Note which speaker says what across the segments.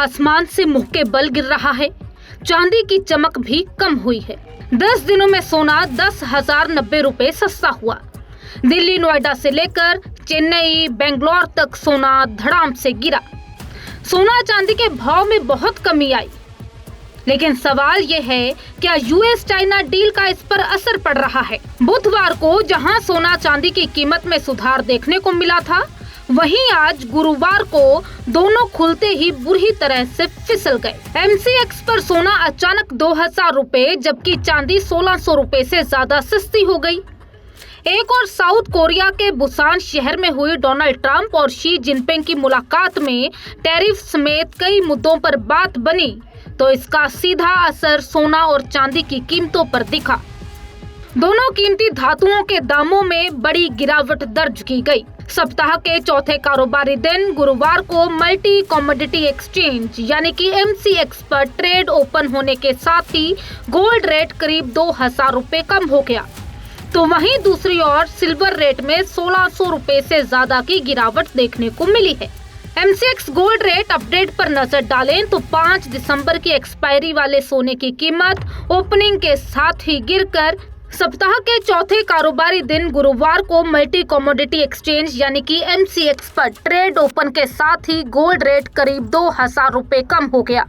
Speaker 1: आसमान से मुंह के बल गिर रहा है। चांदी की चमक भी कम हुई है। 10 दिनों में सोना 10,090 रुपए सस्ता हुआ। दिल्ली, नोएडा से लेकर चेन्नई, बेंगलोर तक सोना धड़ाम से गिरा। सोना चांदी के भाव में बहुत कमी आई। लेकिन सवाल ये है, क्या यूएस चाइना डील का इस पर असर पड़ रहा है? बुधवार को जहां सोना चांदी की कीमत में सुधार देखने को मिला था, वहीं आज गुरुवार को दोनों खुलते ही बुरी तरह से फिसल गए। एमसीएक्स पर सोना अचानक 2,000 रुपए, जबकि चांदी 1,600 रुपए से ज्यादा सस्ती हो गई। एक और साउथ कोरिया के बुसान शहर में हुई डोनाल्ड ट्रंप और शी जिनपिंग की मुलाकात में टैरिफ समेत कई मुद्दों पर बात बनी, तो इसका सीधा असर सोना और चांदी की कीमतों पर दिखा। दोनों कीमती धातुओं के दामों में बड़ी गिरावट दर्ज की गई। सप्ताह के चौथे कारोबारी दिन गुरुवार को मल्टी कमोडिटी एक्सचेंज यानी कि एमसीएक्स पर ट्रेड ओपन होने के साथ ही गोल्ड रेट करीब 2,000 रुपए कम हो गया। तो वहीं दूसरी ओर सिल्वर रेट में 1,600 रुपए से ज्यादा की गिरावट देखने को मिली है। एमसीएक्स गोल्ड रेट अपडेट पर नजर डालें तो 5 दिसंबर की एक्सपायरी वाले सोने की कीमत ओपनिंग के साथ ही गिरकर सप्ताह के चौथे कारोबारी दिन गुरुवार को मल्टी कमोडिटी एक्सचेंज यानी कि एमसीएक्स पर ट्रेड ओपन के साथ ही गोल्ड रेट करीब 2,000 रुपए कम हो गया।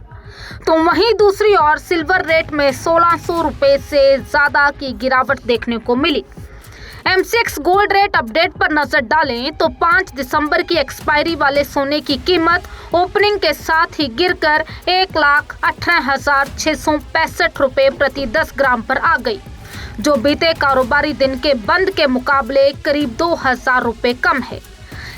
Speaker 1: तो वहीं दूसरी ओर सिल्वर रेट में 1,600 रुपए से ज्यादा की गिरावट देखने को मिली। एमसीएक्स गोल्ड रेट अपडेट पर नजर डालें तो 5 दिसंबर की एक्सपायरी वाले सोने की कीमत ओपनिंग के साथ ही गिरकर 1,18,665 रुपए प्रति 10 ग्राम पर आ गई, जो बीते कारोबारी दिन के बंद के मुकाबले करीब 2,000 रुपए कम है।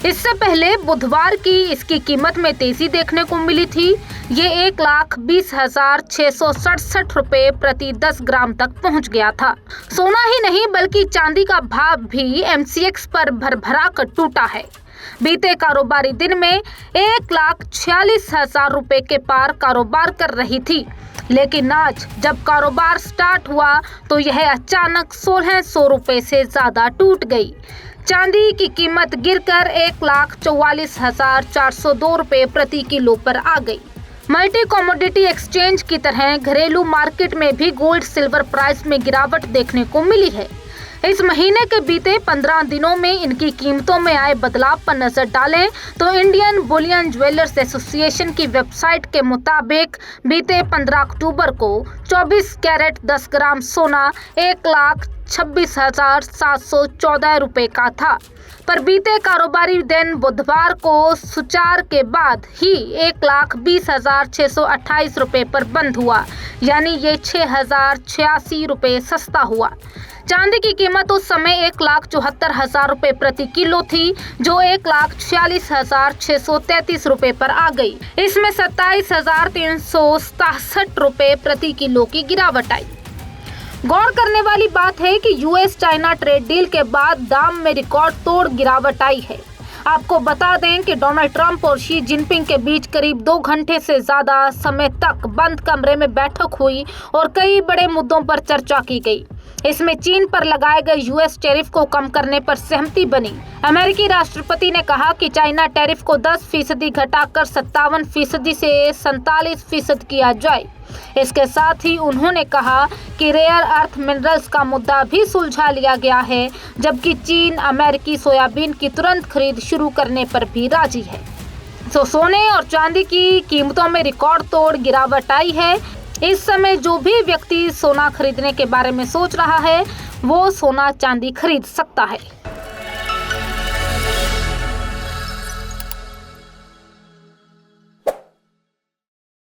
Speaker 1: इससे पहले बुधवार की इसकी कीमत में तेजी देखने को मिली थी। ये 1,20,667 रुपए प्रति 10 ग्राम तक पहुंच गया था। सोना ही नहीं बल्कि चांदी का भाव भी एमसीएक्स पर भरभरा कर टूटा है। बीते कारोबारी दिन में 1,46,000 रुपए के पार कारोबार कर रही थी, लेकिन आज जब कारोबार स्टार्ट हुआ तो यह अचानक 1,600 रुपए से ज्यादा टूट गई। चांदी की कीमत गिरकर 1,44,402 रुपए प्रति किलो पर आ गई। मल्टी कमोडिटी एक्सचेंज की तरह घरेलू मार्केट में भी गोल्ड सिल्वर प्राइस में गिरावट देखने को मिली है। इस महीने के बीते 15 दिनों में इनकी कीमतों में आए बदलाव पर नजर डालें तो इंडियन बुलियन ज्वेलर्स एसोसिएशन की वेबसाइट के मुताबिक बीते 15 अक्टूबर को 24 कैरेट 10 ग्राम सोना 1,26,714 रुपए का था, पर बीते कारोबारी दिन बुधवार को सुचार के बाद ही 1,20,628 रुपए पर बंद हुआ, यानी ये 6,086 रुपए सस्ता हुआ। चांदी की कीमत उस समय 1,74,000 रुपए प्रति किलो थी, जो 1,46,633 रुपए पर आ गई। इसमें 27,367 रुपए प्रति किलो की गिरावट आई। गौर करने वाली बात है कि यूएस चाइना ट्रेड डील के बाद दाम में रिकॉर्ड तोड़ गिरावट आई है। आपको बता दें कि डोनाल्ड ट्रंप और शी जिनपिंग के बीच करीब 2 घंटे से ज्यादा समय तक बंद कमरे में बैठक हुई और कई बड़े मुद्दों पर चर्चा की गई। इसमें चीन पर लगाए गए यूएस टैरिफ को कम करने पर सहमति बनी। अमेरिकी राष्ट्रपति ने कहा कि चाइना टैरिफ को 10% घटाकर 57% से 47% किया जाए। इसके साथ ही उन्होंने कहा कि रेयर अर्थ मिनरल्स का मुद्दा भी सुलझा लिया गया है, जबकि चीन अमेरिकी सोयाबीन की तुरंत खरीद शुरू करने पर भी राजी है। तो सोने और चांदी की कीमतों में रिकॉर्ड तोड़ गिरावट आई है। इस समय जो भी व्यक्ति सोना खरीदने के बारे में सोच रहा है, वो सोना चांदी खरीद सकता है।